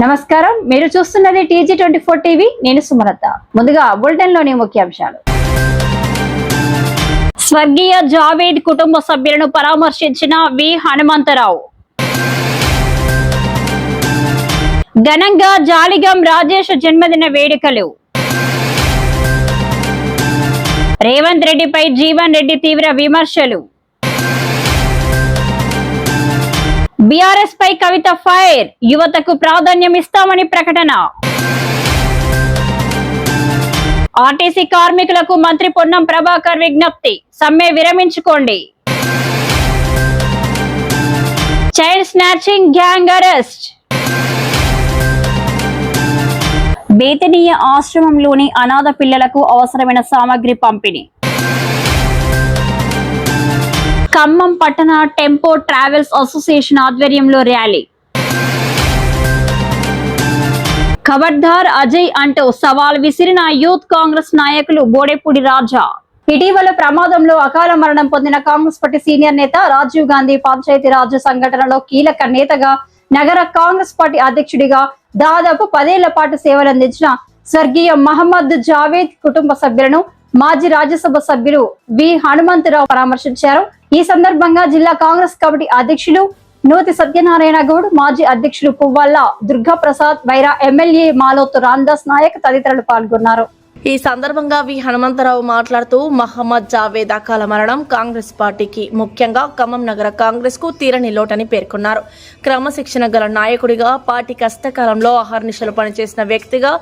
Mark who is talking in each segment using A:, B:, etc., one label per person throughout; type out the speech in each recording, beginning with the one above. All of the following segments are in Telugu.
A: నమస్కారం, మీరు చూస్తున్నది TG24 టీవీ. నేను సుమలత. ముందుగా బులెటిన్ లోని ముఖ్యాంశాలు. స్వర్గీయ జావేద్ కుటుంబ సభ్యులను పరామర్శించిన వి హనుమంతరావు. ఘనంగా జాలిగం రాజేష్ జన్మదిన వేడుకలు. రేవంత్ రెడ్డిపై జీవన్ రెడ్డి తీవ్ర విమర్శలు. బీఆర్ఎస్ పై కవిత ఫైర్, యువతకు ప్రాధాన్యం ఇస్తామని ప్రకటన. ఆర్టీసీ కార్మికులకు మంత్రి పొన్నం ప్రభాకర్ విజ్ఞప్తి, సమ్మె విరమించుకోండి. Child snatching gang arrest. Bethaniya ఆశ్రమంలోని అనాథ పిల్లలకు అవసరమైన సామగ్రి పంపిణీ. ఖమ్మం పట్టణ టెంపో ట్రావెల్స్ అసోసియేషన్ ఆధ్వర్యంలో ర్యాలీ. ఖబర్దార్ అజయ్ అంటూ సవాల్ విసిరిన యూత్ కాంగ్రెస్ నాయకులు బోడెపూడి రాజా. ఇటీవల ప్రమాదంలో అకాల మరణం పొందిన కాంగ్రెస్ పార్టీ సీనియర్ నేత రాజీవ్ గాంధీ పంచాయతీరాజ్ సంఘటనలో కీలక నేతగా, నగర కాంగ్రెస్ పార్టీ అధ్యక్షుడిగా దాదాపు 10 ఏళ్ల పాటు సేవలందించిన స్వర్గీయ మహమ్మద్ జావేద్ కుటుంబ సభ్యులను మాజీ రాజ్యసభ సభ్యులు వి హనుమంతరావు పరామర్శించారు. ఈ సందర్భంగా జిల్లా కాంగ్రెస్ కమిటీ అధ్యక్షులు నూతి సత్యనారాయణ గౌడ్, మాజీ అధ్యక్షులు పువ్వాళ్ల దుర్గా ప్రసాద్, వైరా ఎమ్మెల్యే మాలోతు రాందాస్ నాయక్ తదితరులు పాల్గొన్నారు.
B: ఈ సందర్భంగా వి హనుమంతరావు మాట్లాడుతూ మహమ్మద్ జావేద్ అకాల మరణం కాంగ్రెస్ పార్టీకి, ముఖ్యంగా ఖమ్మం నగర కాంగ్రెస్ కు తీరని లోటని పేర్కొన్నారు. క్రమశిక్షణ గల నాయకుడిగా, పార్టీ కష్టకాలంలో అహర్నిశలు పనిచేసిన వ్యక్తిగా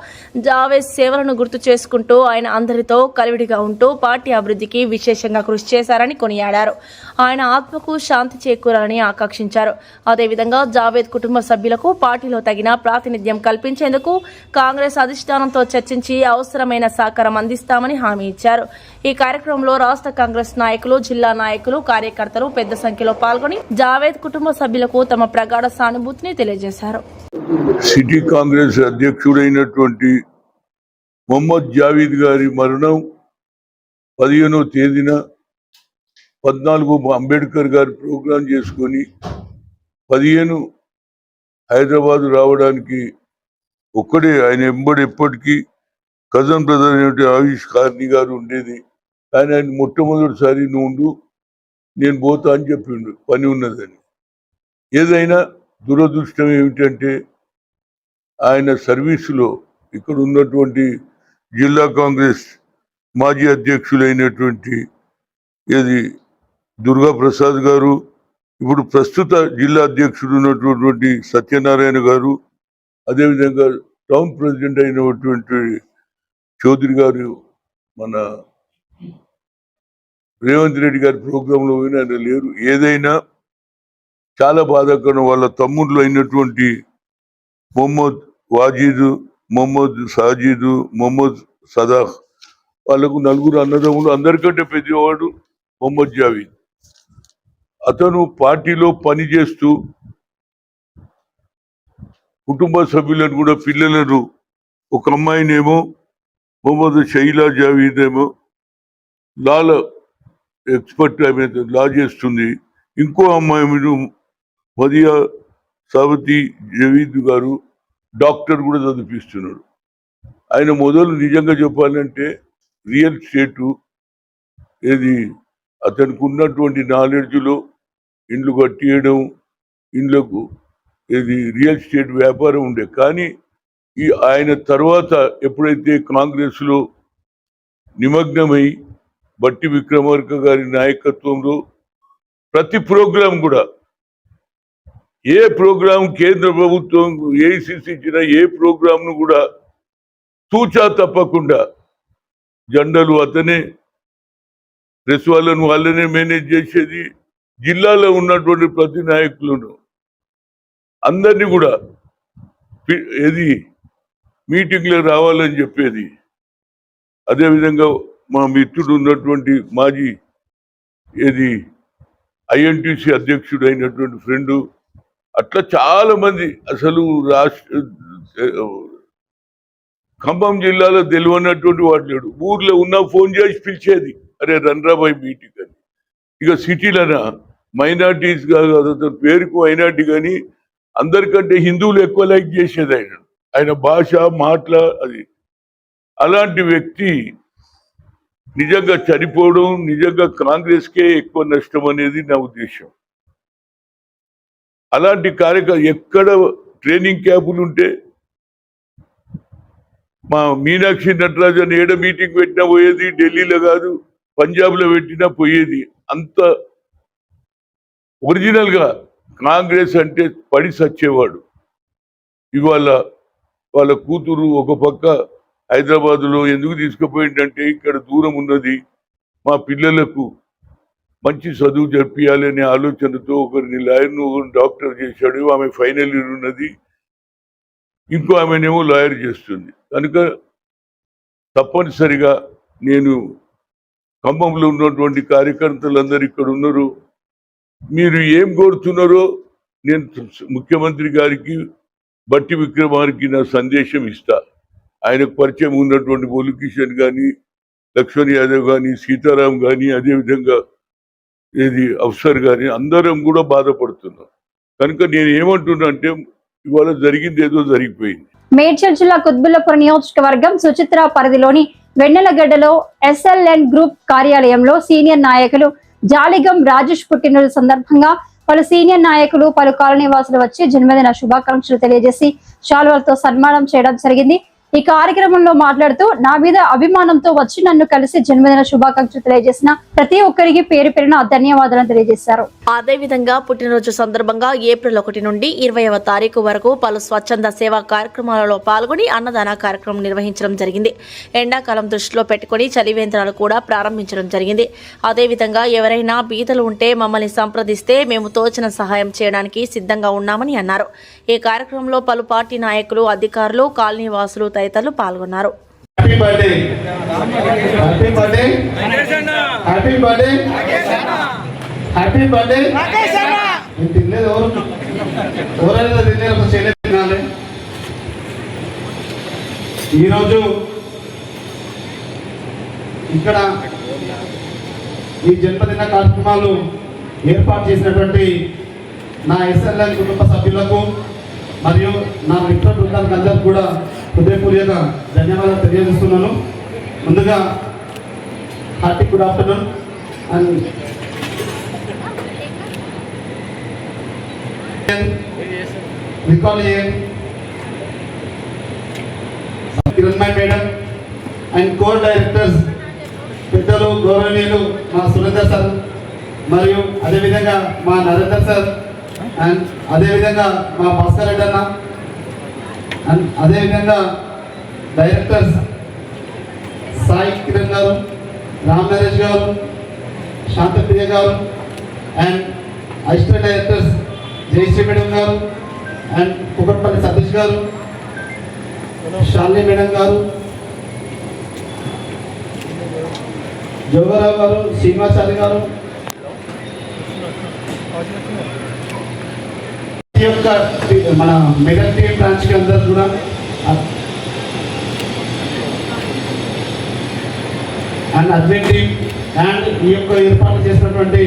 B: జావేద్ సేవలను గుర్తు చేసుకుంటూ ఆయన అందరితో కలివిడిగా ఉంటూ పార్టీ అభివృద్ధికి విశేషంగా కృషి చేశారని కొనియాడారు. ఆయన ఆత్మకు శాంతి చేకూరాలని ఆకాంక్షించారు. అదేవిధంగా జావేద్ కుటుంబ సభ్యులకు పార్టీలో తగిన ప్రాతినిధ్యం కల్పించేందుకు కాంగ్రెస్ అధిష్టానంతో చర్చించి అవసరమైన సహకారం అందిస్తామని హామీ ఇచ్చారు. ఈ కార్యక్రమంలో రాష్ట్ర కాంగ్రెస్ నాయకులు, జిల్లా నాయకులు, కార్యకర్తలు పెద్ద సంఖ్యలో పాల్గొని జావేద్ కుటుంబ సభ్యులకు తమ ప్రగాఢ సానుభూతిని తెలియజేశారు.
C: సిటీ కాంగ్రెస్ అధ్యక్షుడైనటువంటి మొహమ్మద్ జావేద్ గారి మరణం 15వ తేదీన 14 అంబేద్కర్ గారి ప్రోగ్రాం చేసుకొని 15 హైదరాబాద్ రావడానికి ఒక్కడే ఆయన ఎంబడి ఎప్పటికీ కజన్ బ్రదర్ అనేటువంటి ఆయుష్ కార్ని గారు ఉండేది. కానీ ఆయన మొట్టమొదటిసారి నువ్వు నేను పోతా అని చెప్పిండు, పని ఉన్నదని. ఏదైనా దురదృష్టం ఏమిటంటే ఆయన సర్వీసులో ఇక్కడ ఉన్నటువంటి జిల్లా కాంగ్రెస్ మాజీ అధ్యక్షులైనటువంటి దుర్గా ప్రసాద్ గారు, ఇప్పుడు ప్రస్తుత జిల్లా అధ్యక్షుడు ఉన్నటువంటి సత్యనారాయణ గారు, అదేవిధంగా టౌన్ ప్రెసిడెంట్ అయినటువంటి చౌదరి గారు, మన రేవంత్ రెడ్డి గారి ప్రోగ్రాంలో ఆయన లేరు. ఏదైనా చాలా బాధాకరం. వాళ్ళ తమ్ముళ్ళు అయినటువంటి మొహమ్మద్ వాజీదు, మొహమ్మద్ సాజీదు, మొహమ్మద్ సదాహ్, వాళ్ళకు 4 అన్నదమ్ములు. అందరికంటే పెద్దవాడు మొహమ్మద్ జావేద్. అతను పార్టీలో పనిచేస్తూ కుటుంబ సభ్యులను కూడా, పిల్లలను, ఒక అమ్మాయినేమో మొహమ్మద్ షైలా జావేద్ ఏమో లాలో ఎక్స్పర్ట్, ఆమె లా చేస్తుంది. ఇంకో అమ్మాయి మదియా సావతి జవీద్ గారు డాక్టర్ కూడా చదివిస్తున్నాడు. ఆయన మొదలు నిజంగా చెప్పాలంటే రియల్ ఎస్టేటు అతనికి ఉన్నటువంటి నాలెడ్జ్లో ఇండ్లు కట్టియడం, ఇండ్లకు రియల్ ఎస్టేట్ వ్యాపారం ఉండే. కానీ ఆయన తర్వాత ఎప్పుడైతే కాంగ్రెస్లో నిమగ్నమై బట్టి విక్రమార్క గారి నాయకత్వంలో ప్రతి ప్రోగ్రాం కూడా, ఏ ప్రోగ్రాం కేంద్ర ప్రభుత్వం ఏఐసిసి ఇచ్చిన ఏ ప్రోగ్రాంను కూడా తూచా తప్పకుండా జెండాలు అతనే, ప్రెస్ వాళ్ళనే మేనేజ్ చేసేది. జిల్లాలో ఉన్నటువంటి ప్రతి నాయకులను అందరినీ కూడా మీటింగ్లో రావాలని చెప్పేది. అదేవిధంగా మా మిత్రుడు ఉన్నటువంటి మాజీ ఐఎన్టీసీ అధ్యక్షుడు అయినటువంటి ఫ్రెండు, అట్లా చాలా మంది. అసలు ఖమ్మం జిల్లాలో తెలియనటువంటి వాడు లేడు. ఊర్లో ఉన్న ఫోన్ చేసి పిలిచేది, అరే రండ్రాబాయ్ మీటింగ్ అని. ఇక సిటీలన మైనార్టీస్ కాదు, అతని పేరుకు మైనార్టీ, కానీ అందరికంటే హిందువులు ఎక్కువ లైక్ చేసేది ఆయన భాష మాటల అది. అలాంటి వ్యక్తి నిజంగా చనిపోవడం నిజంగా కాంగ్రెస్కే ఎక్కువ నష్టం అనేది నా ఉద్దేశం. అలాంటి కార్యక్రమం ఎక్కడ ట్రైనింగ్ క్యాంపులు ఉంటే మా మీనాక్షి నటరాజన్ ఏడ మీటింగ్ పెట్టినా పోయేది, ఢిల్లీలో కాదు పంజాబ్లో పెట్టినా పోయేది. అంత ఒరిజినల్ గా కాంగ్రెస్ అంటే పడి సచ్చేవాడు. ఇవాళ వాళ్ళ కూతురు ఒక పక్క హైదరాబాద్లో ఎందుకు తీసుకుపోయిందంటే ఇక్కడ దూరం ఉన్నది, మా పిల్లలకు మంచి చదువు జరిపించాలనే ఆలోచనతో ఒకరిని లాయర్ను డాక్టర్ చేశాడు. ఆమె ఫైనల్ ఇయర్ ఉన్నది, ఇంకో ఆమెనేమో లాయర్ చేస్తుంది. కనుక తప్పనిసరిగా నేను ఖమ్మంలో ఉన్నటువంటి కార్యకర్తలందరూ ఇక్కడ ఉన్నారు, మీరు ఏం కోరుతున్నారో నేను ముఖ్యమంత్రి గారికి బట్టి విక్రమార్కి నా సందేశం ఇస్తా. ఆయనకు పరిచయం ఉన్నటువంటి బొలికిషన్ కానీ, లక్ష్మణ్ యాదవ్ కానీ, సీతారాం కానీ, అదేవిధంగా అఫ్సర్ కానీ అందరం కూడా బాధపడుతున్నాం. కనుక నేను ఏమంటున్నా అంటే ఇవాళ జరిగింది ఏదో జరిగిపోయింది.
A: మేడ్చల్ జిల్లా కుత్బుల్లాపూర్ నియోజకవర్గం సుచిత్ర పరిధిలోని వెన్నెలగడ్డలో SLN గ్రూప్ కార్యాలయంలో సీనియర్ నాయకులు జాలిగం రాజేష్ పుట్టినరోజు సందర్భంగా పలు సీనియర్ నాయకులు పలు కాలనీ వాసులు వచ్చి జన్మదిన శుభాకాంక్షలు తెలియజేసి శాలువలతో సన్మానం చేయడం జరిగింది. ఈ కార్యక్రమంలో మాట్లాడుతూ నా మీద అభిమానంతో వచ్చి నన్ను కలిసి జన్మదిన శుభాకాంక్షలు తెలియజేసిన ప్రతి ఒక్కరికి పేరు పేరున ధన్యవాదాలను తెలియజేశారు.
B: అదేవిధంగా పుట్టినరోజు సందర్భంగా ఏప్రిల్ 1 నుండి 20వ తారీఖు వరకు పలు స్వచ్ఛంద సేవా కార్యక్రమాలలో పాల్గొని అన్నదాన కార్యక్రమం నిర్వహించడం జరిగింది. ఎండాకాలం దృష్టిలో పెట్టుకుని చలివేంద్రాలు కూడా ప్రారంభించడం జరిగింది. అదేవిధంగా ఎవరైనా బీదలు ఉంటే మమ్మల్ని సంప్రదిస్తే మేము తోచిన సహాయం చేయడానికి సిద్ధంగా ఉన్నామని అన్నారు. ఈ కార్యక్రమంలో పలు పార్టీ నాయకులు, అధికారులు, కాలనీ వాసులు తదితరులు పాల్గొన్నారు.
D: ఈరోజు ఇక్కడ ఈ జన్మదిన కార్యక్రమాలు ఏర్పాటు చేసినటువంటి నా SLN కుటుంబ సభ్యులకు మరియు నా మిత్ర బృందానికి అందరికీ కూడా హృదయపూర్వక ధన్యవాదాలు తెలియజేస్తున్నాను. ముందుగా hearty good afternoon and recall Kiranmay madam and core directors పెద్దలు గౌరవనీయులు మా సురేందర్ సార్ మరియు అదేవిధంగా మా నరేందర్ సార్ అండ్ అదేవిధంగా మా భాస్కర్ రెడ్డి అన్న అండ్ అదేవిధంగా డైరెక్టర్స్ సాయి కిరణ్ గారు, Ram Naresh garu, Shantapriya garu and assistant directors Jayashree madam garu and Kukatpally Satish garu, Shalini madam గారు, జోగారావు గారు, శ్రీనివాచారి గారు, ఈ యొక్క మన మెగా టీవీ బ్రాంచ్ కి అందరూ కూడా అండ్ అడ్మిన్ టీమ్ అండ్ ఈ యొక్క ఏర్పాటు చేసినటువంటి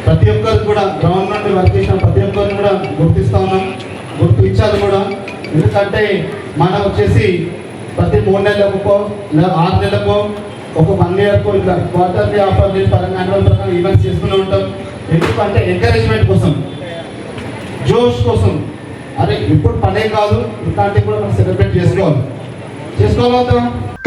D: ప్రతి ఒక్కరు కూడా గవర్నమెంట్ వర్క్ చేసిన ప్రతి ఒక్కరిని కూడా గుర్తిస్తా ఉన్నాం, గుర్తించాలి కూడా. ఎందుకంటే మనం వచ్చేసి ప్రతి 3 నెలలకో 6 నెలలకో ఒక 1 ఇయర్కో ఇట్లా క్వార్టర్లీ ఆఫర్లీ పరంగా యాన్యువల్ పరంగా ఈవెంట్స్ చేస్తూనే ఉంటాం. ఎందుకంటే ఎంకరేజ్మెంట్ కోసం, జోష్ కోసం. అరే ఇప్పుడు పనే కాదు, ఇట్లాంటివి కూడా మనం సెలబ్రేట్ చేసుకోవాలి.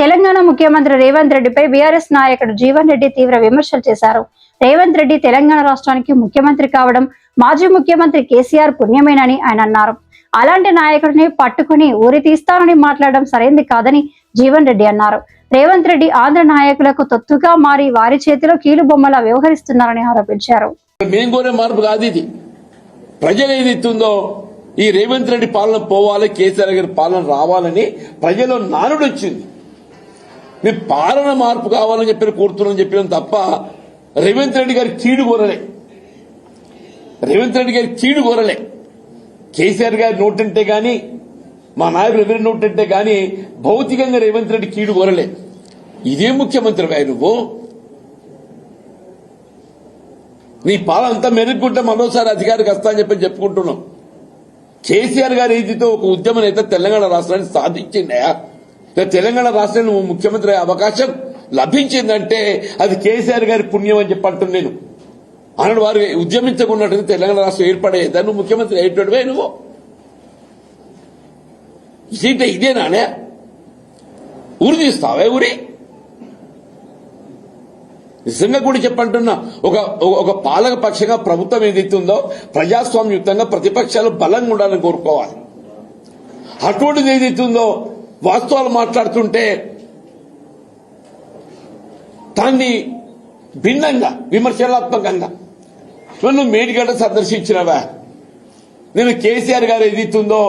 A: తెలంగాణ ముఖ్యమంత్రి రేవంత్ రెడ్డిపై బీఆర్ఎస్ నాయకుడు జీవన్ రెడ్డి తీవ్ర విమర్శలు చేశారు. రేవంత్ రెడ్డి తెలంగాణ రాష్ట్రానికి ముఖ్యమంత్రి కావడం మాజీ ముఖ్యమంత్రి కేసీఆర్ పుణ్యమేనని ఆయన అన్నారు. అలాంటి నాయకుడిని పట్టుకుని ఊరి తీస్తానని మాట్లాడడం సరైంది కాదని జీవన్ రెడ్డి అన్నారు. రేవంత్ రెడ్డి ఆంధ్ర నాయకులకు తొత్తుగా మారి వారి చేతిలో కీలు బొమ్మలా వ్యవహరిస్తున్నారని ఆరోపించారు.
E: మార్పు కాదు ఇది, ప్రజలు ఏదైతుందో ఈ రేవంత్ రెడ్డి పాలన పోవాలి, కేసీఆర్ గారి పాలన రావాలని ప్రజల్లో నానుడు వచ్చింది. మీ పాలన మార్పు కావాలని చెప్పి కోరుతున్నామని చెప్పిన తప్ప రేవంత్ రెడ్డి గారి కీడు కోరలే. రేవంత్ రెడ్డి గారి కీడు కోరలే. కేసీఆర్ గారి నోటంటే గాని, మా నాయకులు ఎవరి నోటంటే గాని భౌతికంగా రేవంత్ రెడ్డి కీడు కోరలే. ఇదే ముఖ్యమంత్రి నువ్వు, నీ పాలన అంతా మెరుగుకుంటే మరోసారి అధికారికి వస్తా అని చెప్పి చెప్పుకుంటున్నాం. కేసీఆర్ గారి రీతితో ఒక ఉద్యమ నేత తెలంగాణ రాష్ట్రాన్ని సాధించిందయా. తెలంగాణ రాష్ట్రాన్ని ముఖ్యమంత్రి అయ్యే అవకాశం లభించిందంటే అది కేసీఆర్ గారి పుణ్యం అని చెప్పంటున్నాను నేను. అన్నాడు వారు ఉద్యమించకున్నట్టు తెలంగాణ రాష్ట్రం ఏర్పడేదా, నువ్వు ముఖ్యమంత్రి అయ్యేటోడివే. నువ్వు సీట ఇదేనానే ఊరి తీస్తావే ఊరి. నిజంగా కూడా చెప్పంటున్నా, ఒక పాలక పక్షంగా ప్రభుత్వం ఏదైతుందో ప్రజాస్వామ్యయుతంగా ప్రతిపక్షాలు బలంగా ఉండాలని కోరుకోవాలి. అటువంటిది ఏదైతుందో వాస్తవాలు మాట్లాడుతుంటే దాన్ని భిన్నంగా విమర్శనాత్మకంగా నువ్వు మేడిగడ్డ సందర్శించినవా. నేను కేసీఆర్ గారు ఏదైతుందో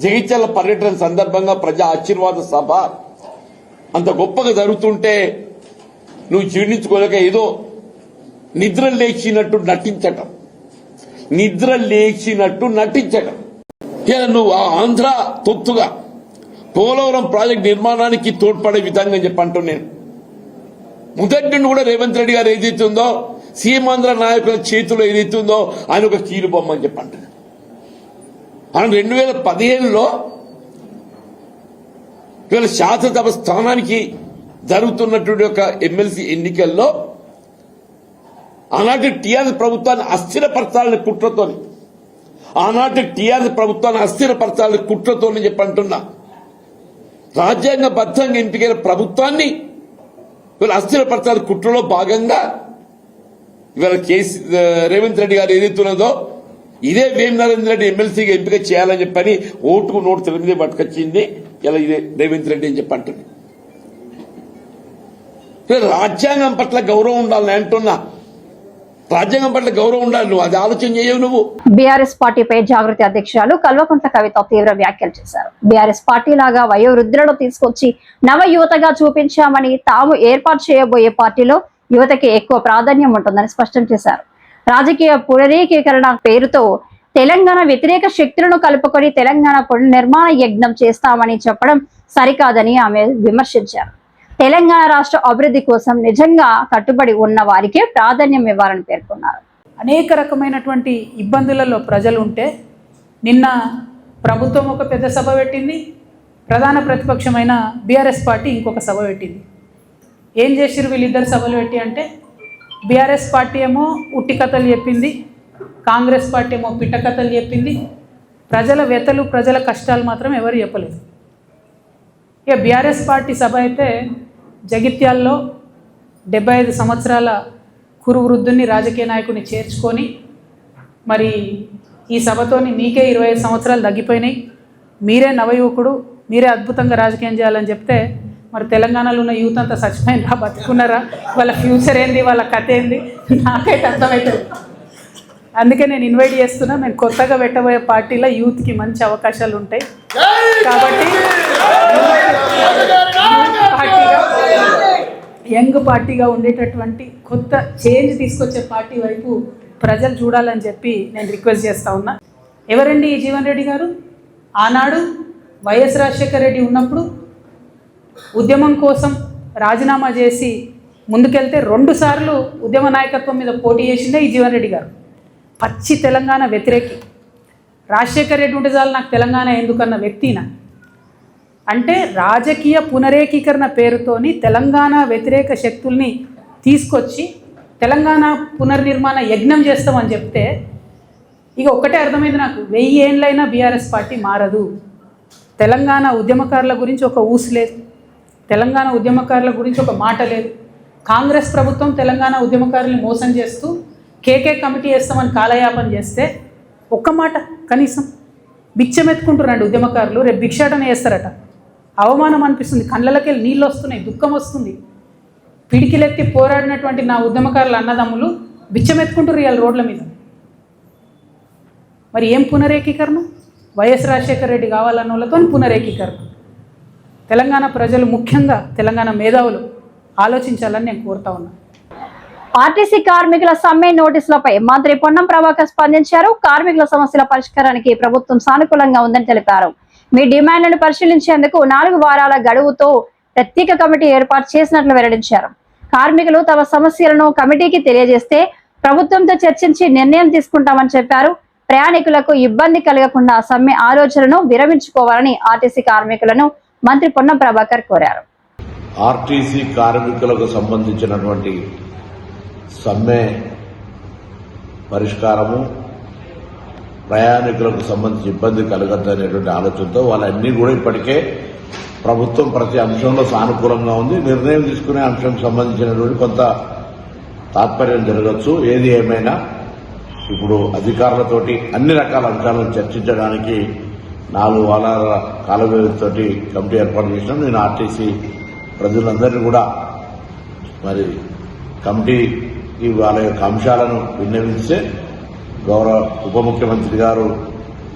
E: జగిత్యాల పర్యటన సందర్భంగా ప్రజా ఆశీర్వాద సభ అంత గొప్పగా జరుగుతుంటే నువ్వు జీర్ణించుకోలేక ఏదో నిద్ర లేచినట్టు నటించటం నువ్వు ఆంధ్ర తొత్తుగా పోలవరం ప్రాజెక్టు నిర్మాణానికి తోడ్పడే విధంగా చెప్పంటూ నేను మొదటి నుండి కూడా రేవంత్ రెడ్డి గారు ఏదైతుందో సీమాంధ్ర నాయకుల చేతిలో ఏదైతుందో ఆయన ఒక కీలు బొమ్మ అని చెప్పంట. ఆయన 2015లో ఇవాళ శాసనసభ స్థానానికి జరుగుతున్నటువంటి ఒక ఎమ్మెల్సీ ఎన్నికల్లో ఆనాటి టీఆర్ఎస్ ప్రభుత్వాన్ని అస్థిరపరచాలని కుట్రతోని చెప్పంటున్నా. రాజ్యాంగబద్ధంగా ఎంపికైన ప్రభుత్వాన్ని ఇవాళ అస్థిరపరచాలని కుట్రలో భాగంగా ఇవాళ రేవంత్ రెడ్డి గారు ఏదైతున్నదో ఇదే వేం నరేంద్ర రెడ్డి ఎమ్మెల్సీగా ఎంపిక చేయాలని చెప్పని ఓటుకు నోటు తెలియదే పట్టుకొచ్చింది ఇలా ఇదే రేవంత్ రెడ్డి అని చెప్పంటుంది. రాజ్యాంగం పట్ల గౌరవం ఉండాలని అంటున్నా. రాజ్యాంగం పట్ల గౌరవం ఉండాలి. నువ్వు అది ఆలోచన చేయవు. నువ్వు
A: బీఆర్ఎస్ పార్టీపై జాగృతి అధ్యక్షురాలు కల్వకుంట్ల కవిత తీవ్ర వ్యాఖ్యలు చేశారు. బీఆర్ఎస్ పార్టీ లాగా వయోవృద్ధులను తీసుకొచ్చి నవ యువతగా చూపించామని, తాము ఏర్పాటు చేయబోయే పార్టీలో యువతకి ఎక్కువ ప్రాధాన్యం ఉంటుందని స్పష్టం చేశారు. రాజకీయ పునరీకీకరణ పేరుతో తెలంగాణ వ్యతిరేక శక్తులను కలుపుకొని తెలంగాణ పునర్నిర్మాణ యజ్ఞం చేస్తామని చెప్పడం సరికాదని ఆమె విమర్శించారు. తెలంగాణ రాష్ట్ర అభివృద్ధి కోసం నిజంగా కట్టుబడి ఉన్న వారికే ప్రాధాన్యం ఇవ్వాలని పేర్కొన్నారు.
F: అనేక రకమైనటువంటి ఇబ్బందులలో ప్రజలు ఉంటే నిన్న ప్రభుత్వం ఒక పెద్ద సభ పెట్టింది, ప్రధాన ప్రతిపక్షమైన బీఆర్ఎస్ పార్టీ ఇంకొక సభ పెట్టింది. ఏం చేసిరు వీళ్ళిద్దరు సభలు పెట్టి అంటే, బీఆర్ఎస్ పార్టీ ఏమో ఉట్టి కథలు చెప్పింది, కాంగ్రెస్ పార్టీ ఏమో పిట్ట కథలు చెప్పింది. ప్రజల వ్యతలు ప్రజల కష్టాలు మాత్రం ఎవరు చెప్పలేదు. ఇక బీఆర్ఎస్ పార్టీ సభ అయితే జగిత్యాల్లో 75 సంవత్సరాల కురు వృద్ధుని రాజకీయ నాయకుడిని చేర్చుకొని, మరి ఈ సభతోని మీకే 25 సంవత్సరాలు తగ్గిపోయినాయి, మీరే నవయువకుడు, మీరే అద్భుతంగా రాజకీయం చేయాలని చెప్తే మరి తెలంగాణలో ఉన్న యూత్ అంతా చచ్చిపోయినా బతుకున్నారా, వాళ్ళ ఫ్యూచర్ ఏంది, వాళ్ళ కథ ఏంది నాకైతే అర్థమవుతుంది. అందుకే నేను ఇన్వైట్ చేస్తున్నా. నేను కొత్తగా పెట్టబోయే పార్టీలో యూత్కి మంచి అవకాశాలు ఉంటాయి కాబట్టి యంగ్ పార్టీగా ఉండేటటువంటి కొత్త చేంజ్ తీసుకొచ్చే పార్టీ వైపు ప్రజలు చూడాలని చెప్పి నేను రిక్వెస్ట్ చేస్తా ఉన్నా. ఎవరండి ఈ జీవన్ రెడ్డి గారు? ఆనాడు వైఎస్ రాజశేఖర రెడ్డి ఉన్నప్పుడు ఉద్యమం కోసం రాజీనామా చేసి ముందుకెళ్తే 2 సార్లు ఉద్యమ నాయకత్వం మీద పోటీ చేసిందే ఈ జీవన్ రెడ్డి గారు. పచ్చి తెలంగాణ వ్యతిరేకి. రాజశేఖర రెడ్డి ఉంటే చాలు నాకు తెలంగాణ ఎందుకన్న వ్యక్తినా. అంటే రాజకీయ పునరేకీకరణ పేరుతోని తెలంగాణ వ్యతిరేక శక్తుల్ని తీసుకొచ్చి తెలంగాణ పునర్నిర్మాణ యజ్ఞం చేస్తామని చెప్తే ఇక ఒక్కటే అర్థమైంది నాకు, 1000 ఏళ్ళైనా బీఆర్ఎస్ పార్టీ మారదు. తెలంగాణ ఉద్యమకారుల గురించి ఒక ఊసు లేదు, తెలంగాణ ఉద్యమకారుల గురించి ఒక మాట లేదు. కాంగ్రెస్ ప్రభుత్వం తెలంగాణ ఉద్యమకారుల్ని మోసం చేస్తూ కేకే కమిటీ వేస్తామని కాలయాపన చేస్తే ఒక్క మాట కనీసం బిచ్చమెత్తుకుంటున్నాడు ఉద్యమకారులు. రేపు భిక్షాటన చేస్తారట. అవమానం అనిపిస్తుంది, కళ్ళకి నీళ్ళు వస్తున్నాయి, దుఃఖం వస్తుంది. పిడికిలెత్తి పోరాడినటువంటి నా ఉద్యమకారుల అన్నదమ్ములు బిచ్చమెత్తుకుంటారు ఇవాళ రోడ్ల మీద. మరి ఏం పునరేకీకరణ? వైఎస్ రాజశేఖర రెడ్డి కావాలన్న వాళ్ళతో పునరేకీకరణ. తెలంగాణ ప్రజలు, ముఖ్యంగా తెలంగాణ మేధావులు ఆలోచించాలని నేను కోరుతా ఉన్నా.
A: ఆర్టీసీ కార్మికుల సమ్మె నోటీసులపై మంత్రి పొన్నం ప్రభాకర్ స్పందించారు. కార్మికుల సమస్యల పరిష్కారానికి ప్రభుత్వం సానుకూలంగా ఉందని తెలిపారు. మీ డిమాండ్లను పరిశీలించేందుకు 4 వారాల గడువుతో ప్రత్యేక కమిటీ ఏర్పాటు చేసినట్లు వెల్లడించారు. కార్మికులు తమ సమస్యలను కమిటీకి తెలియజేస్తే ప్రభుత్వంతో చర్చించి నిర్ణయం తీసుకుంటామని చెప్పారు. ప్రయాణికులకు ఇబ్బంది కలగకుండా సమ్మె ఆలోచనను విరమించుకోవాలని ఆర్టీసీ కార్మికులను మంత్రి పొన్నం ప్రభాకర్ కోరారు.
G: ఆర్టీసీ కార్మికులకు సంబంధించినటువంటి సమ్మె పరిష్కారము, ప్రయాణికులకు సంబంధించి ఇబ్బంది కలగద్దనేటువంటి ఆలోచనతో వాళ్ళన్నీ కూడా ఇప్పటికే ప్రభుత్వం ప్రతి అంశంలో సానుకూలంగా ఉంది. నిర్ణయం తీసుకునే అంశం సంబంధించినటువంటి కొంత తాత్పర్యం జరగచ్చు. ఏది ఏమైనా ఇప్పుడు అధికారులతోటి అన్ని రకాల అంశాలను చర్చించడానికి 4 వారాల కాల వ్యవధితోటి కమిటీ ఏర్పాటు చేసినాం. నేను ఆర్టీసీ ప్రజలందరినీ కూడా మరి కమిటీకి వాళ్ళ యొక్క అంశాలను విన్నవిస్తే గౌరవ ఉప ముఖ్యమంత్రి గారు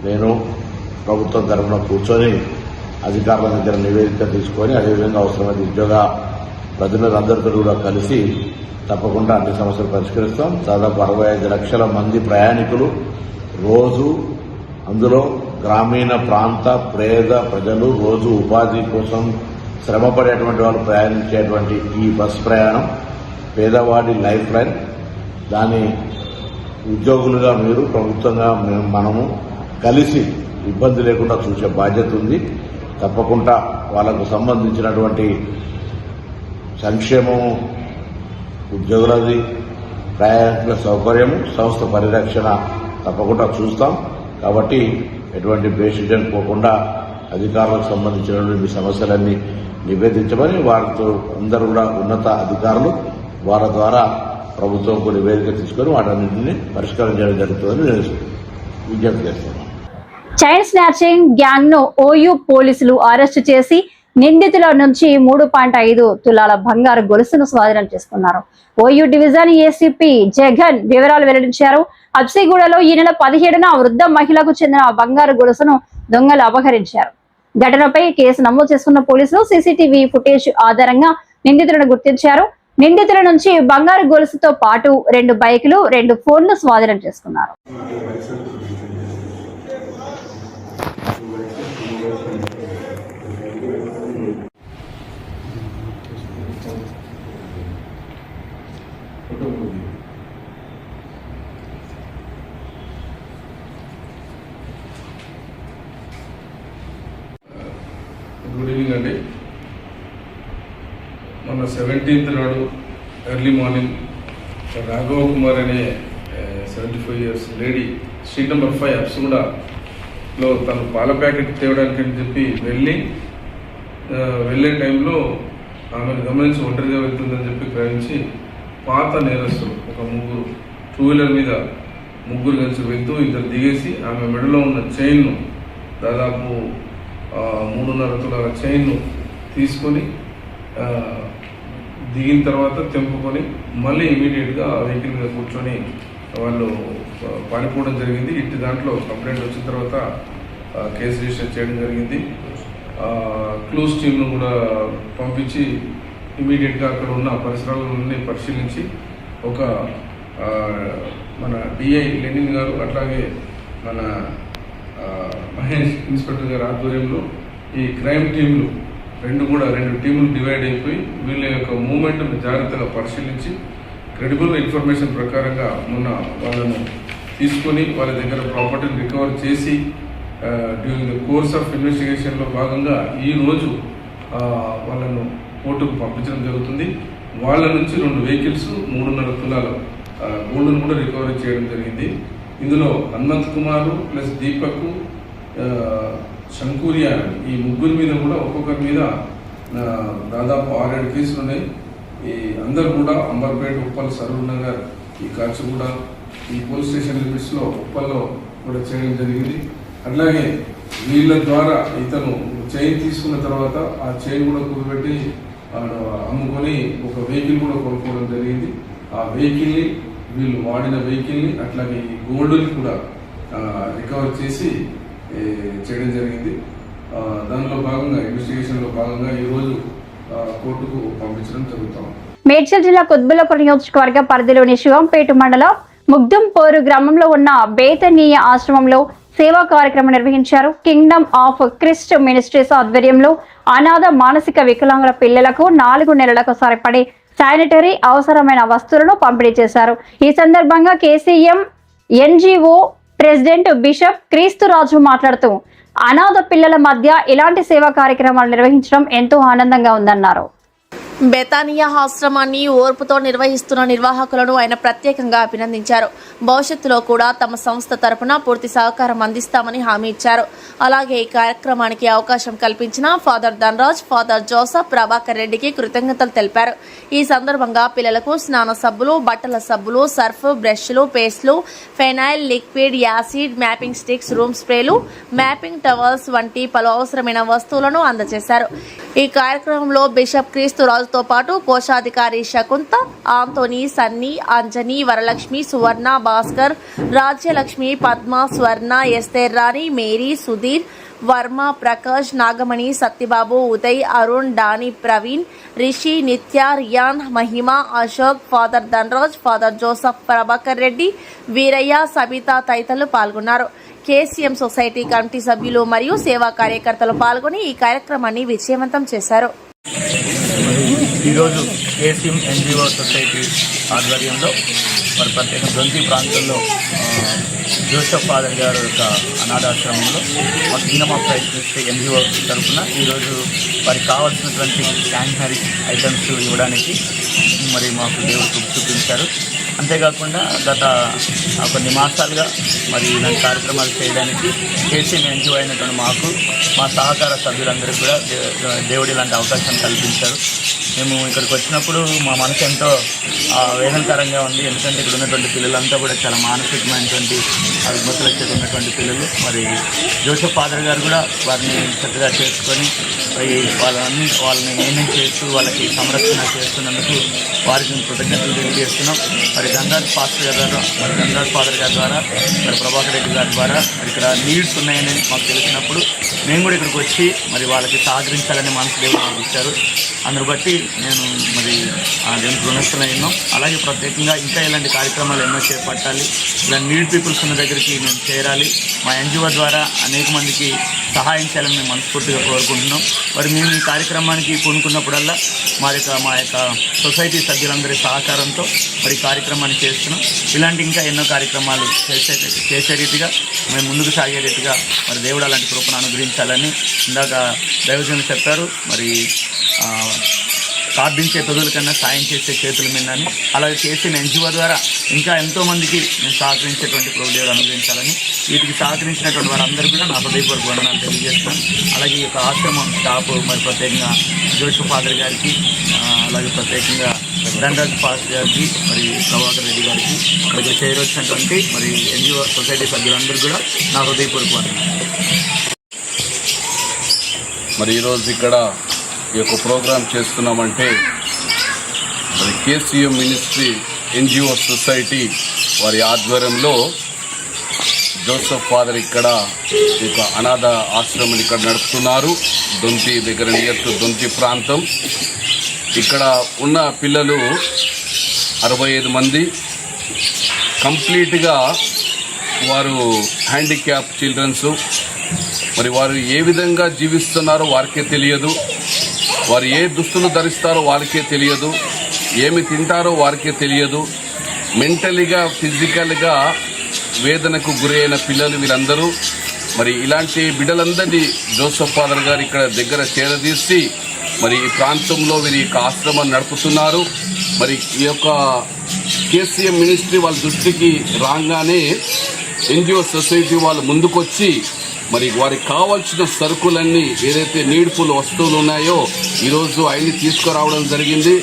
G: నేను ప్రభుత్వం తరఫున కూర్చొని అధికారుల దగ్గర నివేదిక తీసుకొని అదేవిధంగా అవసరమైన ఉద్యోగ ప్రతినిధులందరితో కూడా కలిసి తప్పకుండా అన్ని సమస్యలు పరిష్కరిస్తాం. దాదాపు 65 లక్షల మంది ప్రయాణికులు రోజు, అందులో గ్రామీణ ప్రాంత పేద ప్రజలు రోజు ఉపాధి కోసం శ్రమపడేటువంటి వాళ్ళు ప్రయాణించేటువంటి ఈ బస్ ప్రయాణం పేదవాడి లైఫ్ లైన్. దాని ఉద్యోగులుగా మీరు, ప్రభుత్వంగా మనము కలిసి ఇబ్బంది లేకుండా చూసే బాధ్యత ఉంది. తప్పకుండా వాళ్లకు సంబంధించినటువంటి సంక్షేమము, ఉద్యోగులది, ప్రయాణికుల సౌకర్యము, సంస్థ పరిరక్షణ తప్పకుండా చూస్తాం. కాబట్టి ఎటువంటి బేసిజన్ పోకుండా అధికారులకు సంబంధించినటువంటి సమస్యలన్నీ నివేదించమని వారితో అందరూ కూడా ఉన్నత అధికారులు వారి ద్వారా ప్రభుత్వంకు నివేదిక తీసుకొని వాటన్నింటినీ పరిష్కారం చేయడం జరుగుతుందని నేను విజ్ఞప్తి చేస్తున్నాను.
A: చైన్ స్నాచింగ్ గ్యాంగ్ ను ఓయూ పోలీసులు అరెస్టు చేసి నిందితుల నుంచి 3.5 తులాల బంగారు గొలుసును స్వాధీనం చేసుకున్నారు. ఓయూ డివిజన్ ఏసీపీ జగన్ వివరాలు వెల్లడించారు. అబ్సిగూడలో ఈ నెల 17న వృద్ధ మహిళకు చెందిన బంగారు గొలుసును దొంగలు అపహరించారు. ఘటనపై కేసు నమోదు చేసుకున్న పోలీసులు సీసీటీవీ ఫుటేజ్ ఆధారంగా నిందితులను గుర్తించారు. నిందితుల నుంచి బంగారు గొలుసుతో పాటు 2 బైకులు, 2 ఫోన్లు స్వాధీనం చేసుకున్నారు.
H: గుడ్ ఈవినింగ్ అండి. మొన్న 17th నాడు ఎర్లీ మార్నింగ్ రాఘవ కుమార్ అనే 75 years లేడీ స్ట్రీట్ నెంబర్ 5 అప్సుగూడలో తను పాల ప్యాకెట్ తేవడానికి అని చెప్పి వెళ్ళే టైంలో ఆమెను గమనించి ఒంటరిగా వెళ్తుందని చెప్పి గ్రహించి పాత నేరస్తులు ఒక 3 2-వీలర్ మీద 3 కలిసి వెళ్తూ ఇద్దరు దిగేసి ఆమె మెడలో ఉన్న చైన్ను దాదాపు 3.5 తులాల చైన్ను తీసుకొని దిగిన తర్వాత తెంపుకొని మళ్ళీ ఇమీడియట్గా ఆ వెహికల్ మీద కూర్చొని వాళ్ళు పారిపోవడం జరిగింది. ఇట్టి దాంట్లో కంప్లైంట్ వచ్చిన తర్వాత కేసు రిజిస్టర్ చేయడం జరిగింది. క్లూస్ టీమ్ను కూడా పంపించి ఇమీడియట్గా అక్కడ ఉన్న పరిసరాలన్నీ పరిశీలించి ఒక మన డిఐ లెనిన్ గారు అట్లాగే మన మహేష్ ఇన్స్పెక్టర్ గారి ఆధ్వర్యంలో ఈ క్రైమ్ టీంలు 2 టీములు డివైడ్ అయిపోయి వీళ్ళ యొక్క మూవ్మెంట్ను జాగ్రత్తగా పరిశీలించి క్రెడిబుల్ ఇన్ఫర్మేషన్ ప్రకారంగా మొన్న వాళ్ళను తీసుకొని వాళ్ళ దగ్గర ప్రాపర్టీని రికవర్ చేసి డ్యూరింగ్ ద కోర్స్ ఆఫ్ ఇన్వెస్టిగేషన్లో భాగంగా ఈరోజు వాళ్ళను కోర్టుకు పంపించడం జరుగుతుంది. వాళ్ళ నుంచి 2 వెహికల్స్ 3.5 తులాల గోల్డ్ను కూడా రికవరీ చేయడం జరిగింది. ఇందులో హనుమంత్ కుమారు ప్లస్ దీపక్, శంకూరియా ఈ 3 మీద కూడా ఒక్కొక్కరి మీద దాదాపు 6-7 కేసులు ఉన్నాయి. ఈ అందరు కూడా అంబర్పేట, ఉప్పల్, సరూర్ నగర్, ఈ కాచిగూడ ఈ పోలీస్ స్టేషన్ లిమిట్స్లో ఉప్పల్లో కూడా చేయడం జరిగింది. అట్లాగే వీళ్ళ ద్వారా ఇతను చైన్ తీసుకున్న తర్వాత ఆ చైన్ కూడా కూడబెట్టి అమ్ముకొని ఒక వెహికల్ కూడా కొనుక్కోవడం జరిగింది. ఆ వెహికల్ని వీళ్ళు వాడిన వెహికల్ని అట్లాగే ఈ గోల్డ్ని కూడా రికవర్ చేసి చేయడం జరిగింది. దానిలో భాగంగా ఇన్వెస్టిగేషన్లో భాగంగా ఈరోజు కోర్టుకు పంపించడం జరుగుతాం.
A: మేడ్చల్ జిల్లా కుత్బుల్లాపూర్ నియోజకవర్గ పరిధిలోని శివంపేట మండలం ముగ్ధంపోరు గ్రామంలో ఉన్న బేతనీయ ఆశ్రమంలో సేవా కార్యక్రమం నిర్వహించారు. కింగ్డమ్ ఆఫ్ క్రిస్ట్ మినిస్ట్రీస్ ఆధ్వర్యంలో అనాథ మానసిక వికలాంగుల పిల్లలకు 4 నెలలకు సరిపడే శానిటరీ అవసరమైన వస్తువులను పంపిణీ చేశారు. ఈ సందర్భంగా కేసీఎం ఎన్జిఓ ప్రెసిడెంట్ బిషప్ క్రీస్తురాజు మాట్లాడుతూ అనాథ పిల్లల మధ్య ఇలాంటి సేవా కార్యక్రమాలు నిర్వహించడం ఎంతో ఆనందంగా ఉందన్నారు.
B: బెతానియా ఆశ్రమాన్ని ఓర్పుతో నిర్వహిస్తున్న నిర్వాహకులను ఆయన ప్రత్యేకంగా అభినందించారు. భవిష్యత్తులో కూడా తమ సంస్థ తరపున పూర్తి సహకారం అందిస్తామని హామీ ఇచ్చారు. అలాగే ఈ కార్యక్రమానికి అవకాశం కల్పించిన ఫాదర్ ధనరాజ్, ఫాదర్ జోసఫ్, ప్రభాకర్ రెడ్డికి కృతజ్ఞతలు తెలిపారు. ఈ సందర్భంగా పిల్లలకు స్నాన సబ్బులు, బట్టల సబ్బులు, సర్ఫ్, బ్రష్లు, పేస్ట్లు, phenyl, liquid, acid, mopping sticks, room స్ప్రేలు, మ్యాపింగ్ టవల్స్ వంటి పలు అవసరమైన వస్తువులను అందజేశారు. ఈ కార్యక్రమంలో బిషప్ క్రీస్తురాజుతో పాటు కోశాధికారి శకుంత, ఆంటోనీ, సన్నీ, అంజనీ, వరలక్ష్మి, సువర్ణ, భాస్కర్, రాజ్యలక్ష్మి, పద్మ, స్వర్ణ, ఎస్తేర్ రాణి, మేరీ, సుధీర్, వర్మ, ప్రకాష్, నాగమణి, సత్యబాబు, ఉదయ్, అరుణ్, డాని, ప్రవీణ్, రిషి, నిత్య, రియాన్, మహిమ, అశోక్, ఫాదర్ ధనరాజ్, ఫాదర్ జోసఫ్, ప్రభాకర్ రెడ్డి, వీరయ్య, సబిత తదితరులు పాల్గొన్నారు. కేసీఎం సొసైటీ కమిటీ సభ్యులు మరియు సేవా కార్యకర్తలు పాల్గొని ఈ కార్యక్రమాన్ని విజయవంతం చేశారు.
I: ఈరోజు కేసీఎం ఎన్జిఓ సొసైటీ ఆధ్వర్యంలో మరి ప్రత్యేక దొంతి ప్రాంతంలో జోసెఫ్ ఫాదర్ గారు యొక్క అనాథాశ్రమంలో మా సినిమా ప్రయత్నిస్తే ఎన్జిఓ తరఫున ఈరోజు వారికి కావాల్సినటువంటి శానిటరీ ఐటమ్స్ ఇవ్వడానికి మరి మాకు దేవుడు చూపించారు. అంతేకాకుండా గత కొన్ని మాసాలుగా మరి ఇలాంటి కార్యక్రమాలు చేయడానికి కేసీఎం ఎన్జిఓ అయినటువంటి మాకు మా సహకార సభ్యులందరికీ కూడా దేవుడు ఇలాంటి అవకాశం కల్పించారు. మేము ఇక్కడికి వచ్చినప్పుడు మా మనసు ఎంతో వేదనకరంగా ఉంది. ఎందుకంటే ఇక్కడ ఉన్నటువంటి పిల్లలంతా కూడా చాలా మానసికమైనటువంటి రుగ్మతలతో ఉన్నటువంటి పిల్లలు. మరి జోసెఫ్ ఫాదర్ గారు కూడా వారిని చక్కగా చేసుకొని వాళ్ళని మేనేజ్ చేస్తూ వాళ్ళకి సంరక్షణ చేస్తున్నందుకు వారికి కృతజ్ఞతలు తెలియజేస్తున్నాం. మరి ధనరాజ్ పాస్టర్ గారు మరి ధనరాజ్ ఫాదర్ గారి ద్వారా మరి ప్రభాకర్ రెడ్డి గారి ద్వారా మరి ఇక్కడ నీడ్స్ ఉన్నాయని మాకు తెలిసినప్పుడు మేము కూడా ఇక్కడికి వచ్చి మరి వాళ్ళకి సహకరించాలని మనసు దేవుడు మాకు ఇచ్చారు. అందును బట్టి నేను మరి దేవునికి రుణస్థులైనాం. అలాగే ప్రత్యేకంగా ఇంకా ఇలాంటి కార్యక్రమాలు ఎన్నో చేపట్టాలి. ఇలా నీడ్ పీపుల్స్ ఉన్న దగ్గరికి మేము చేరాలి. మా ఎన్జిఓ ద్వారా అనేక మందికి సహాయం చేయాలని మేము మనస్ఫూర్తిగా కోరుకుంటున్నాం. మరి మేము ఈ కార్యక్రమానికి పూనుకున్నప్పుడల్లా మా యొక్క సొసైటీ సభ్యులందరి సహకారంతో మరి కార్యక్రమాన్ని చేస్తున్నాం. ఇలాంటి ఇంకా ఎన్నో కార్యక్రమాలు చేసే రీతిగా మేము ముందుకు సాగే రీతిగా మరి దేవుడు అలాంటి కృపను అనుగ్రహించాలని ఇందాక దైవజనులు చెప్పారు. మరి ప్రార్థించే పెదవుల కన్నా సాయం చేసే చేతుల మీదని అలాగే చేసిన ఎన్జిఓ ద్వారా ఇంకా ఎంతోమందికి నేను సహకరించేటువంటి ప్రభుదేవుడు అనుగ్రహించాలని వీటికి సహకరించినటువంటి వారందరూ కూడా నా హృదయపూర్వక వందనాలు తెలియజేస్తున్నాను. అలాగే ఈ యొక్క ఆశ్రమం స్టాఫ్ మరి ప్రత్యేకంగా జోసెఫ్ ఫాదర్ గారికి అలాగే ప్రత్యేకంగా ధనరాజ్ పాస్టర్ గారికి మరి ప్రభాకర్ రెడ్డి గారికి అలాగే చేరొచ్చినటువంటి మరి ఎన్జిఓ సొసైటీ సభ్యులందరూ కూడా నా హృదయపూర్వక వందనాలు.
J: మరి ఈరోజు ఇక్కడ ఈ యొక్క ప్రోగ్రాం చేస్తున్నామంటే మరి కేసీఎం మినిస్ట్రీ ఎన్జిఓ సొసైటీ వారి ఆధ్వర్యంలో జోసెఫ్ ఫాదర్ ఇక్కడ ఈ యొక్క అనాథ ఆశ్రమం ఇక్కడ నడుపుతున్నారు. దొంతి దగ్గర నియర్ టు దొంతి ప్రాంతం. ఇక్కడ ఉన్న పిల్లలు 65 మంది కంప్లీట్గా వారు హ్యాండిక్యాప్ చిల్డ్రన్స్. మరి వారు ఏ విధంగా జీవిస్తున్నారో వారికే తెలియదు. వారు ఏ దుస్తులు ధరిస్తారో వారికే తెలియదు. ఏమి తింటారో వారికే తెలియదు. మెంటలీగా ఫిజికల్గా వేదనకు గురైన పిల్లలు వీరందరూ. మరి ఇలాంటి బిడ్డలందరినీ జోసెఫ్ ఫాదర్ గారు ఇక్కడ దగ్గర చేరదీసి మరి ఈ ప్రాంతంలో వీరి యొక్క ఆశ్రమం నడుపుతున్నారు. మరి ఈ యొక్క కేసీఎం మినిస్ట్రీ వాళ్ళ దృష్టికి రాగానే ఎన్జిఓ సొసైటీ వాళ్ళు ముందుకొచ్చి మరి వారికి కావాల్సిన సరుకులన్నీ ఏదైతే నీడ్ఫుల్ వస్తువులు ఉన్నాయో ఈరోజు అన్ని తీసుకురావడం జరిగింది.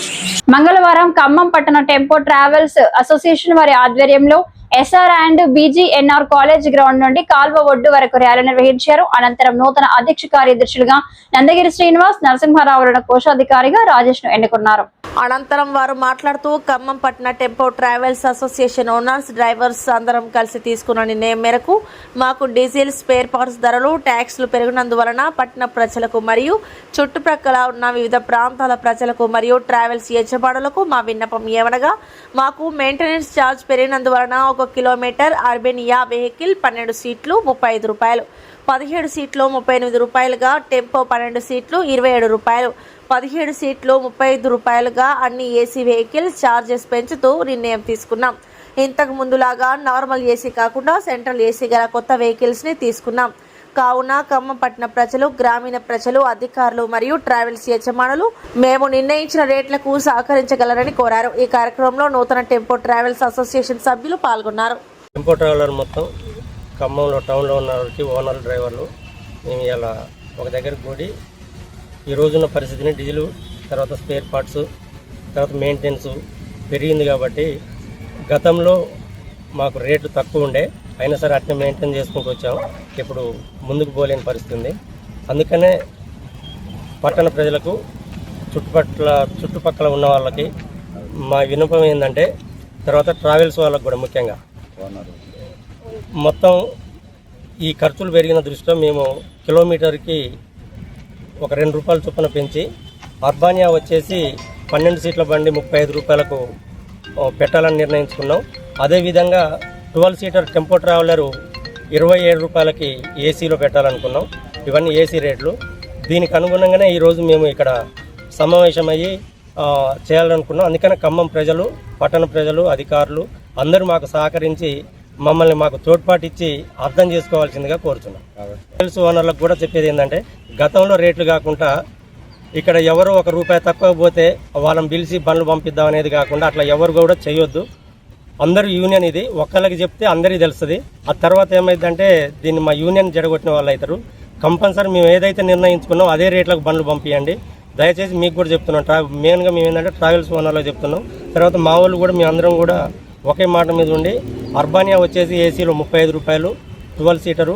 A: మంగళవారం ఖమ్మం పట్టణ టెంపో ట్రావెల్స్ అసోసియేషన్ వారి ఆధ్వర్యంలో SR and BGNR college ground నుండి కాల్వ ఒడ్డు వరకు ర్యాలీ నిర్వహించారు. అనంతరం నూతన అధ్యక్ష కార్యదర్శులుగా నందగిరి శ్రీనివాస్, నరసింహారావులను కోశాధికారిగా రాజేష్ ను ఎన్నుకున్నారు.
B: అనంతరం వారు మాట్లాడుతూ ఖమ్మం పట్టణ tempo travels association owners, drivers అందరం కలిసి తీసుకున్న నిర్ణయం మేరకు మాకు డీజిల్ స్పేర్ పార్ట్స్ ధరలు, ట్యాక్స్లు పెరిగినందువలన పట్టణ ప్రజలకు మరియు చుట్టుప్రక్కల ఉన్న వివిధ ప్రాంతాల ప్రజలకు మరియు ట్రావెల్స్ యజమానులకు మా విన్నపం ఏమనగా మాకు maintenance charge పెరిగినందువలన 1 kilometre Urbania vehicle 12 సీట్లు 35 రూపాయలు, 17 సీట్లు 38 రూపాయలుగా, టెంపో 12 సీట్లు 27 రూపాయలు, 17 సీట్లు 35 రూపాయలుగా అన్ని ఏసీ వెహికల్స్ ఛార్జెస్ పెంచుతూ నిర్ణయం తీసుకున్నాం. ఇంతకు ముందులాగా నార్మల్ ఏసీ కాకుండా సెంట్రల్ ఏసీ గల కొత్త వెహికల్స్ని తీసుకున్నాం. కావున ఖమ్మం పట్టణ ప్రజలు, గ్రామీణ ప్రజలు, అధికారులు మరియు ట్రావెల్స్ యజమానులు మేము నిర్ణయించిన రేట్లకు సహకరించగలరని కోరారు. ఈ కార్యక్రమంలో నూతన టెంపో ట్రావెల్స్ అసోసియేషన్ సభ్యులు పాల్గొన్నారు.
K: టెంపో ట్రావెలర్ మొత్తం ఖమ్మంలో టౌన్లో ఉన్న వాళ్ళకి ఓనర్ డ్రైవర్లు మేము ఇలా ఒక దగ్గర కూడి ఈ రోజున్న పరిస్థితిని డీజిల్, తర్వాత స్పేర్ పార్ట్స్, తర్వాత మెయింటెనెన్స్ పెరిగింది కాబట్టి గతంలో మాకు రేటు తక్కువ ఉండే అయినా సరే అట్నే మెయింటైన్ చేసుకుంటూ వచ్చాము. ఇప్పుడు ముందుకు పోలేని పరిస్థితి ఉంది. అందుకనే పట్టణ ప్రజలకు చుట్టుపక్కల ఉన్న వాళ్ళకి మా విన్నపం ఏంటంటే, తర్వాత ట్రావెల్స్ వాళ్ళకు కూడా ముఖ్యంగా మొత్తం ఈ ఖర్చులు పెరిగిన దృష్ట్యా మేము కిలోమీటర్కి ఒక 2 రూపాయల చొప్పున పెంచి అర్బానియా వచ్చేసి 12 సీట్ల బండి 35 రూపాయలకు పెట్టాలని నిర్ణయించుకున్నాం. అదేవిధంగా 12 సీటర్ టెంపో ట్రావెలరు 27 రూపాయలకి ఏసీలో పెట్టాలనుకున్నాం. ఇవన్నీ ఏసీ రేట్లు. దీనికి అనుగుణంగానే ఈరోజు మేము ఇక్కడ సమావేశమయ్యి చేయాలనుకున్నాం. అందుకని ఖమ్మం ప్రజలు, పట్టణ ప్రజలు, అధికారులు అందరూ మాకు సహకరించి మమ్మల్ని మాకు తోడ్పాటు ఇచ్చి అర్థం చేసుకోవాల్సిందిగా కోరుతున్నాం. ట్రావెల్స్ ఓనర్లకు కూడా చెప్పేది ఏంటంటే, గతంలో రేట్లు కాకుండా ఇక్కడ ఎవరో ₹1 తక్కువ పోతే వాళ్ళని పిలిచి బండ్లు పంపిద్దాం అనేది కాకుండా అట్లా ఎవరు కూడా చేయొద్దు. అందరూ యూనియన్ ఇది, ఒక్కళ్ళకి చెప్తే అందరికీ తెలుస్తుంది. ఆ తర్వాత ఏమైందంటే దీన్ని మా యూనియన్ జడగొట్టిన వాళ్ళు అవుతారు. కంపల్సరీ మేము ఏదైతే నిర్ణయించుకున్నాం అదే రేట్లకు బండ్లు పంపించండి. దయచేసి మీకు కూడా చెప్తున్నాం. మెయిన్గా మేము ఏంటంటే ట్రావెల్స్ ఓనర్లో చెప్తున్నాం. తర్వాత మా వాళ్ళు కూడా మేము అందరం కూడా ఒకే మాట మీద ఉండి, అర్బానియా వచ్చేసి ఏసీలో 35 రూపాయలు 12 సీటరు,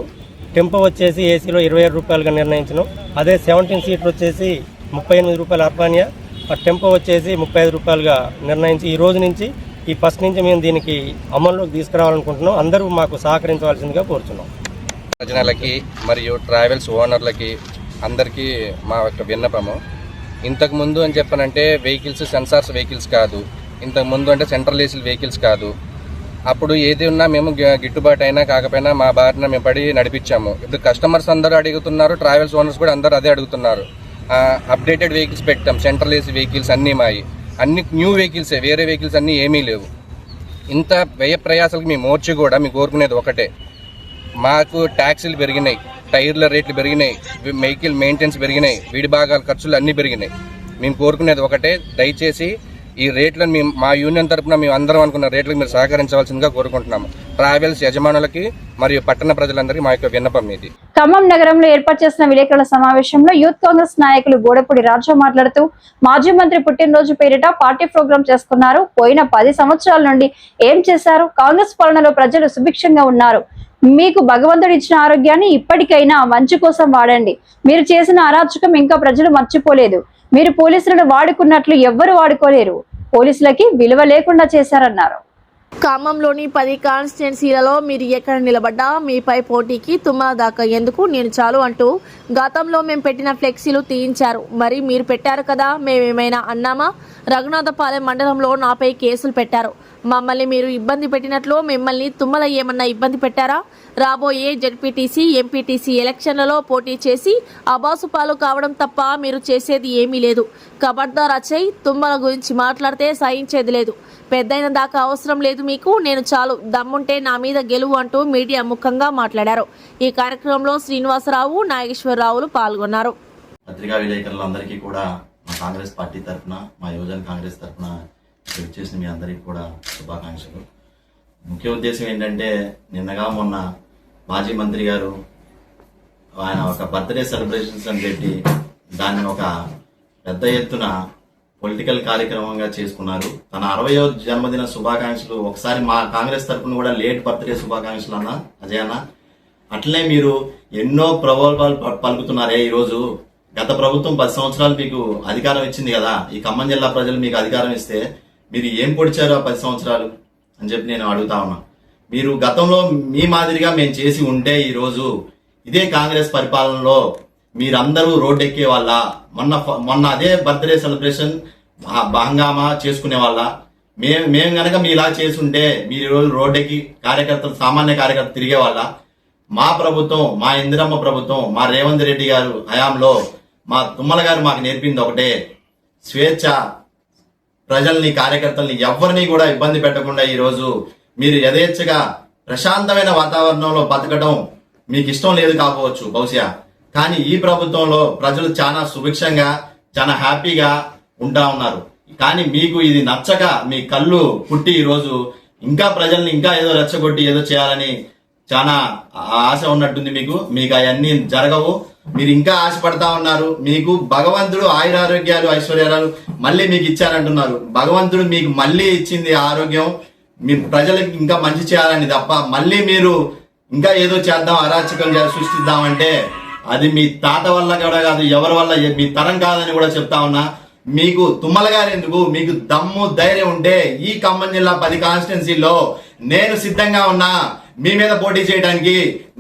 K: టెంపో వచ్చేసి ఏసీలో 27 రూపాయలుగా నిర్ణయించినాం. అదే 17 సీటర్ వచ్చేసి 38 రూపాయలు అర్బానియా, ఆ టెంపో వచ్చేసి 35 రూపాయలుగా నిర్ణయించి ఈ రోజు నుంచి ఈ ఫస్ట్ నుంచి మేము దీనికి అమల్లోకి తీసుకురావాలనుకుంటున్నాం. అందరూ మాకు సహకరించవలసిందిగా కోరుతున్నాం.
L: ప్రజలకి మరియు ట్రావెల్స్ ఓనర్లకి అందరికీ మా యొక్క విన్నపము, ఇంతకుముందు అని చెప్పనంటే వెహికల్స్ సెన్సార్స్ వెహికల్స్ కాదు, ఇంతకుముందు అంటే సెంట్రల్ ఏసీ వెహికల్స్ కాదు. అప్పుడు ఏది ఉన్నా మేము గిట్టుబాటు అయినా కాకపోయినా మా బారిన మేము పడి నడిపించాము. ఇప్పుడు కస్టమర్స్ అందరూ అడుగుతున్నారు, ట్రావెల్స్ ఓనర్స్ కూడా అందరూ అదే అడుగుతున్నారు. అప్డేటెడ్ వెహికల్స్ పెట్టాం, సెంట్రల్ ఏసీ వెహికల్స్ అన్నీ మాయి, అన్ని న్యూ వెహికల్సే, వేరే వెహికల్స్ అన్నీ ఏమీ లేవు. ఇంత వ్యయ ప్రయాసాలకు మేము మోర్చి కూడా మేము కోరుకునేది ఒకటే, మాకు ట్యాక్సీలు పెరిగినాయి, టైర్ల రేట్లు పెరిగినాయి, వెహికల్ మెయింటెనెన్స్ పెరిగినాయి, విడి భాగాల ఖర్చులు అన్నీ పెరిగినాయి. మేము కోరుకునేది ఒకటే, దయచేసి ఈ రేట్లను మేము మా యూనియన్ తరఫున మేము అందరం అనుకున్న రేట్లకు మీరు సహకరించవలసిందిగా కోరుకుంటున్నాము. ట్రావెల్స్ యజమానులకి మరియు పట్టణ ప్రజలందరికీ మా యొక్క విన్నపం ఇది.
A: ఖమ్మం నగరంలో ఏర్పాటు చేసిన విలేకరుల సమావేశంలో యూత్ కాంగ్రెస్ నాయకులు బోడపూడి రాజా మాట్లాడుతూ, మాజీ మంత్రి పుట్టినరోజు పేరిట పార్టీ ప్రోగ్రాం చేసుకున్నారు. పోయిన 10 సంవత్సరాల నుండి ఏం చేశారు? కాంగ్రెస్ పాలనలో ప్రజలు సుభిక్షంగా ఉన్నారు. మీకు భగవంతుడు ఇచ్చిన ఆరోగ్యాన్ని ఇప్పటికైనా మంచి కోసం వాడండి. మీరు చేసిన అరాచకం ఇంకా ప్రజలు మర్చిపోలేదు. మీరు పోలీసులను వాడుకున్నట్లు ఎవ్వరు వాడుకోలేరు. పోలీసులకి విలువ లేకుండా చేశారన్నారు.
B: ఖమ్మంలోని 10 కాన్స్టిట్యున్సీలలో మీరు ఎక్కడ నిలబడ్డా మీపై పోటీకి తుమ్మల దాకా ఎందుకు, నేను చాలు అంటూ గతంలో మేము పెట్టిన ఫ్లెక్సీలు తీయించారు. మరి మీరు పెట్టారు కదా, మేమేమైనా అన్నామా? రఘునాథపాలెం మండలంలో నాపై కేసులు పెట్టారు. మమ్మల్ని మీరు ఇబ్బంది పెట్టినట్లు మిమ్మల్ని తుమ్మల ఏమన్నా ఇబ్బంది పెట్టారా? రాబోయే జెడ్పీటీసీ, ఎంపీటీసీ ఎలక్షన్లలో పోటీ చేసి అబాసుపాలు కావడం తప్ప మీరు చేసేది ఏమీ లేదు. ఖబర్దార్ అజయ్, తుమ్మల గురించి మాట్లాడితే సహించేది లేదు. పెద్దయిన దాకా అవసరం లేదు మీకు, నేను చాలు, దమ్ముంటే నా మీద గెలువు అంటూ మీడియా ముఖంగా మాట్లాడారు. ఈ కార్యక్రమంలో శ్రీనివాసరావు, నాగేశ్వరరావులు పాల్గొన్నారు.
M: పత్రికా విలేకరులందరికీ కూడా మా కాంగ్రెస్ పార్టీ తరఫున, మా యువజన కాంగ్రెస్ తరఫున వచ్చేసిన మీ అందరికీ కూడా శుభాకాంక్షలు. ముఖ్య ఉద్దేశం ఏంటంటే, నిన్నగా మొన్న మాజీ మంత్రి గారు ఆయన ఒక బర్త్డే సెలబ్రేషన్స్ అని పెట్టి దాన్ని ఒక పెద్ద ఎత్తున పొలిటికల్ కార్యక్రమంగా చేసుకున్నారు. తన 60వ జన్మదిన శుభాకాంక్షలు ఒకసారి మా కాంగ్రెస్ తరఫున కూడా లేట్ బర్త్డే శుభాకాంక్షలు అన్న అజయ్ అన్న. అట్లనే మీరు ఎన్నో ప్రలోభాలు పలుకుతున్నారే. ఈరోజు గత ప్రభుత్వం 10 సంవత్సరాలు మీకు అధికారం ఇచ్చింది కదా, ఈ ఖమ్మం జిల్లా ప్రజలు మీకు అధికారం ఇస్తే మీరు ఏం పొడిచారు ఆ 10 సంవత్సరాలు అని చెప్పి నేను అడుగుతా ఉన్నా. మీరు గతంలో మీ మాదిరిగా మేము చేసి ఉంటే ఈరోజు ఇదే కాంగ్రెస్ పరిపాలనలో మీరందరూ రోడ్డెక్కే వాళ్ళ, మొన్న అదే బర్త్డే సెలబ్రేషన్ హంగామా చేసుకునే వాళ్ళ. మేము గనక మీలా చేసుంటే మీరు ఈరోజు రోడ్డెక్కి కార్యకర్తలు, సామాన్య కార్యకర్తలు తిరిగే వాళ్ళ. మా ప్రభుత్వం, మా ఇందిరమ్మ ప్రభుత్వం, మా రేవంత్ రెడ్డి గారు హయాంలో మా తుమ్మల గారు మాకు నేర్పింది ఒకటే, స్వేచ్ఛ. ప్రజల్ని, కార్యకర్తల్ని ఎవరిని కూడా ఇబ్బంది పెట్టకుండా ఈరోజు మీరు యథేచ్ఛగా ప్రశాంతమైన వాతావరణంలో బతకడం మీకు ఇష్టం లేదు కాకపోవచ్చు బహుశా, కానీ ఈ ప్రభుత్వంలో ప్రజలు చాలా సుభిక్షంగా చాలా హ్యాపీగా ఉంటా ఉన్నారు. కానీ మీకు ఇది నచ్చక మీ కళ్ళు పుట్టి ఈరోజు ఇంకా ప్రజల్ని ఇంకా ఏదో రెచ్చగొట్టి ఏదో చేయాలని చాలా ఆశ ఉన్నట్టుంది మీకు అవన్నీ జరగవు. మీరు ఇంకా ఆశపడతా ఉన్నారు. మీకు భగవంతుడు ఆయురారోగ్యాలు ఐశ్వర్యాలు మళ్ళీ మీకు ఇచ్చారంటున్నారు. భగవంతుడు మీకు మళ్ళీ ఇచ్చింది ఆరోగ్యం, మీ ప్రజలకు ఇంకా మంచి చేయాలని తప్ప మళ్ళీ మీరు ఇంకా ఏదో చేద్దాం అరాచకం సృష్టిద్దామంటే అది మీ తాత వల్ల కూడా కాదు, ఎవరి వల్ల మీ తరం కాదని కూడా చెప్తా ఉన్నా. మీకు తుమ్మల గారు ఎందుకు, మీకు దమ్ము ధైర్యం ఉంటే ఈ ఖమ్మం జిల్లా 10 కాన్స్టిట్యున్సీల్లో నేను సిద్ధంగా ఉన్నా మీ మీద పోటీ చేయడానికి.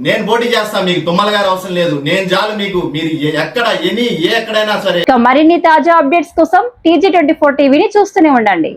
M: నేను పోటీ చేస్తా, మీకు తుమ్మల గారు అవసరం లేదు, నేను చాలు మీకు. మీరు ఎక్కడైనా సరే.
A: మరిన్ని తాజా అప్డేట్స్ కోసం TG24 టీవీని చూస్తూనే ఉండండి.